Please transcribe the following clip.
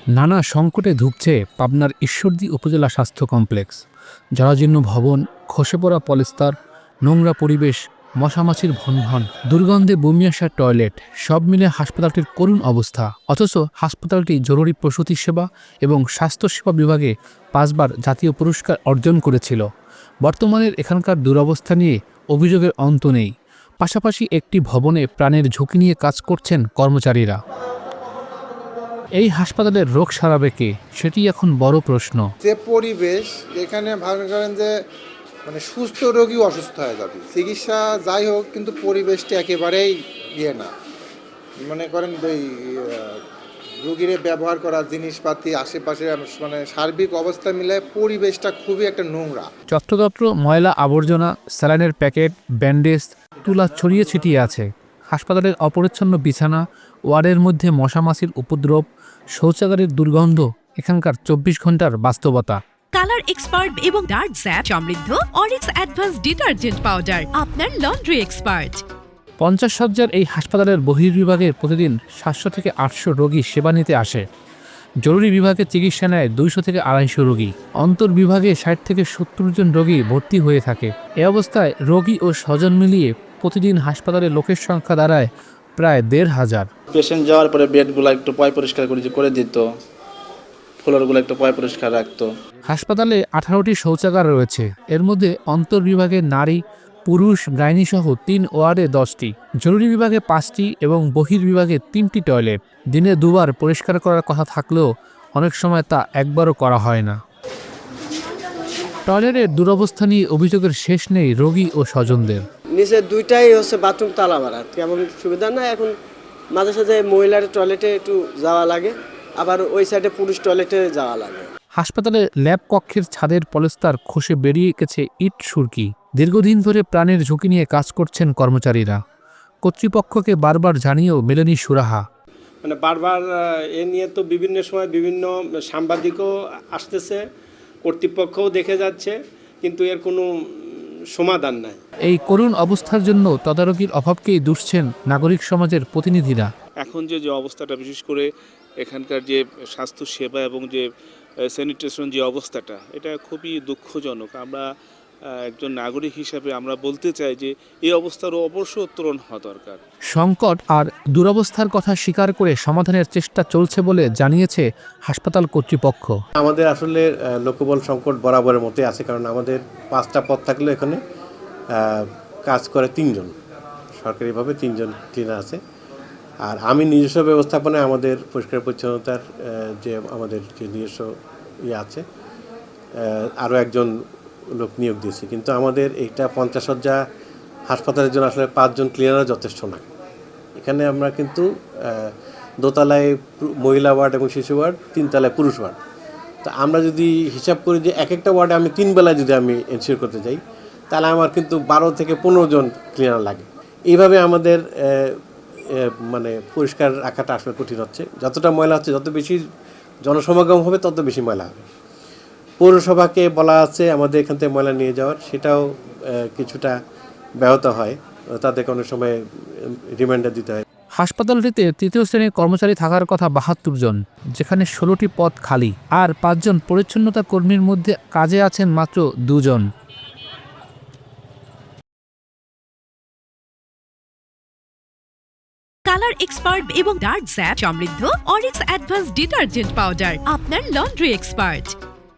নানা সংকটে ধুঁকছে পাবনার ঈশ্বরদী উপজেলা স্বাস্থ্য কমপ্লেক্স। জরাজীর্ণ ভবন, খসে পড়া পলেস্তার, নোংরা পরিবেশ, মশামাছির ভনভন, দুর্গন্ধে বমি আসা টয়লেট, সব মিলে হাসপাতালটির করুণ অবস্থা। অথচ হাসপাতালটি জরুরি প্রসূতি সেবা এবং স্বাস্থ্যসেবা বিভাগে 5বার জাতীয় পুরস্কার অর্জন করেছিল। বর্তমানের এখানকার দুরবস্থা নিয়ে অভিযোগের অন্ত নেই। পাশাপাশি একটি ভবনে প্রাণের ঝুঁকি নিয়ে কাজ করছেন কর্মচারীরা। এই হাসপাতালের রোগ সারাবে কে, সেটি এখন বড় প্রশ্ন। যে পরিবেশ এখানে ভালো করেন যে সুস্থ রোগী অসুস্থ হয়ে যাবে, চিকিৎসা যাই হোক, কিন্তু পরিবেশটা একেবারেই না। মনে করেন ওই রোগীর ব্যবহার করা জিনিসপাতি আশেপাশে সার্বিক অবস্থা মিলে পরিবেশটা খুবই একটা নোংরা। যত্রতত্র ময়লা আবর্জনা, স্যালাইনের প্যাকেট, ব্যান্ডেজ, তুলা ছড়িয়ে ছিটিয়ে আছে। হাসপাতালের অপরিচ্ছন্ন বিছানা, ওয়ার্ডের মধ্যে মশামাছির উপদ্রব, শৌচাগারের দুর্গন্ধ এখানকার 24 ঘন্টার বাস্তবতা। কালার এক্সপার্ট এবং ডার্ক স্যাপ সমৃদ্ধ অরিক্স অ্যাডভান্স ডিটারজেন্ট পাউডার আপনার লন্ড্রি এক্সপার্ট। 50 শয্যার এই হাসপাতালের বহির্বিভাগে প্রতিদিন 700 থেকে 800 রোগী সেবা নিতে আসে। জরুরি বিভাগে চিকিৎসা নেয় 200 থেকে 250 রোগী। অন্তর্বিভাগে 60 থেকে 70 জন রোগী ভর্তি হয়ে থাকে। এ অবস্থায় রোগী ও স্বজন মিলিয়ে প্রতিদিন হাসপাতালে লোকের সংখ্যা দাঁড়ায় প্রায় 1500। পেশেন্ট যাওয়ার পরে বেডগুলো একটু পয় পরিষ্কার করে দিত, ফ্লোরগুলো একটু পয় পরিষ্কার রাখতো। হাসপাতালে 18টি শৌচাগার রয়েছে। এর মধ্যে অন্তর্বিভাগে নারী, পুরুষ, গাইনি সহ 3 ওয়ার্ডে 10টি, জরুরি বিভাগে 5টি এবং বহির্বিভাগে 3টি টয়লেট। দিনে 2বার পরিষ্কার করার কথা থাকলেও অনেক সময় তা একবারও করা হয় না। টয়লেটের দুরবস্থা নিয়ে অভিযোগের শেষ নেই রোগী ও স্বজনদের। নিচে দুইটাই হচ্ছে বাথরুম তালা মারা, কেমন সুবিধা না। এখন মাঝে সাঝে মহিলার টয়লেটে একটু যাওয়া লাগে, আবার ওই সাইডে পুরুষ টয়লেটে যাওয়া লাগে। হাসপাতালে ল্যাব কক্ষের ছাদের পলেস্তার খসে বেরিয়ে গেছে ইট সুরকি। দীর্ঘদিন ধরে প্রাণের ঝুঁকি নিয়ে কাজ করছেন কর্মচারীরা। কর্তৃপক্ষকে বারবার জানিয়েও মেলেনি সুরাহা। বারবার এ নিয়ে তো বিভিন্ন সময় বিভিন্ন সাংবাদিকও আসতেছে, কর্তৃপক্ষও দেখে যাচ্ছে, কিন্তু এর কোনো সমাধান নাই। এই করুণ অবস্থার জন্য তদারকির অভাবকেই দুষছেন নাগরিক সমাজের প্রতিনিধিরা। এখন যে অবস্থাটা, বিশেষ করে এখানকার যে স্বাস্থ্য সেবা এবং যে স্যানিটেশন যে অবস্থাটা, এটা খুবই দুঃখজনক। আমরা একজন নাগরিক হিসাবে আমরা বলতে চাই যে এই অবস্থার অবশ্য উত্তরণ হওয়া দরকার। সংকট আর দুরবস্থার কথা স্বীকার করে সমাধানের চেষ্টা চলছে বলে জানিয়েছে হাসপাতাল কর্তৃপক্ষ। আমাদের আসলে লোকবল সংকট বরাবরের মতোই আছে, কারণ আমাদের 5টা পদ থাকলেও এখানে কাজ করে 3 জন, সরকারিভাবে 3 জন ক্লিনার আছে। আর আমি নিজস্ব ব্যবস্থাপনায় আমাদের পরিষ্কার পরিচ্ছন্নতার যে আমাদের যে নিজস্ব আছে, আরও একজন লোক নিয়োগ দিয়েছি। কিন্তু আমাদের এইটা 50 শয্যা হাসপাতালের জন্য আসলে 5 জন ক্লিনার যথেষ্ট না। এখানে আমরা কিন্তু দোতলায় মহিলা ওয়ার্ড এবং শিশু ওয়ার্ড, 3 তলায় পুরুষ ওয়ার্ড। তো আমরা যদি হিসাব করি যে এক একটা ওয়ার্ডে আমি 3 বেলায় যদি আমি এনশিওর করতে যাই, তাহলে আমার কিন্তু 12 থেকে 15 জন ক্লিনার লাগে। এইভাবে আমাদের পরিষ্কার রাখাটা আসলে কঠিন হচ্ছে। যতটা ময়লা হচ্ছে, যত বেশি জনসমাগম হবে তত বেশি ময়লা হবে। পৌরসভাকে বলা আছে আমাদের এখান থেকে ময়লা নিয়ে যাওয়ার, সেটাও কিছুটা ব্যাহত হয়। তাদেরকে অনেক সময় রিমাইন্ডার দিতে হয়। হাসপাতালটিতে 3য় শ্রেণীর কর্মচারী থাকার কথা 72 জন, যেখানে 16টি পদ খালি। আর 5 জন পরিচ্ছন্নতা কর্মীর মধ্যে কাজে আছেন মাত্র 2 জন। কালার এক্সপার্ট এবং ডার্ক স্যাপ সমৃদ্ধ অরিক্স অ্যাডভান্স ডিটারজেন্ট পাউডার আপনার লন্ড্রি এক্সপার্ট।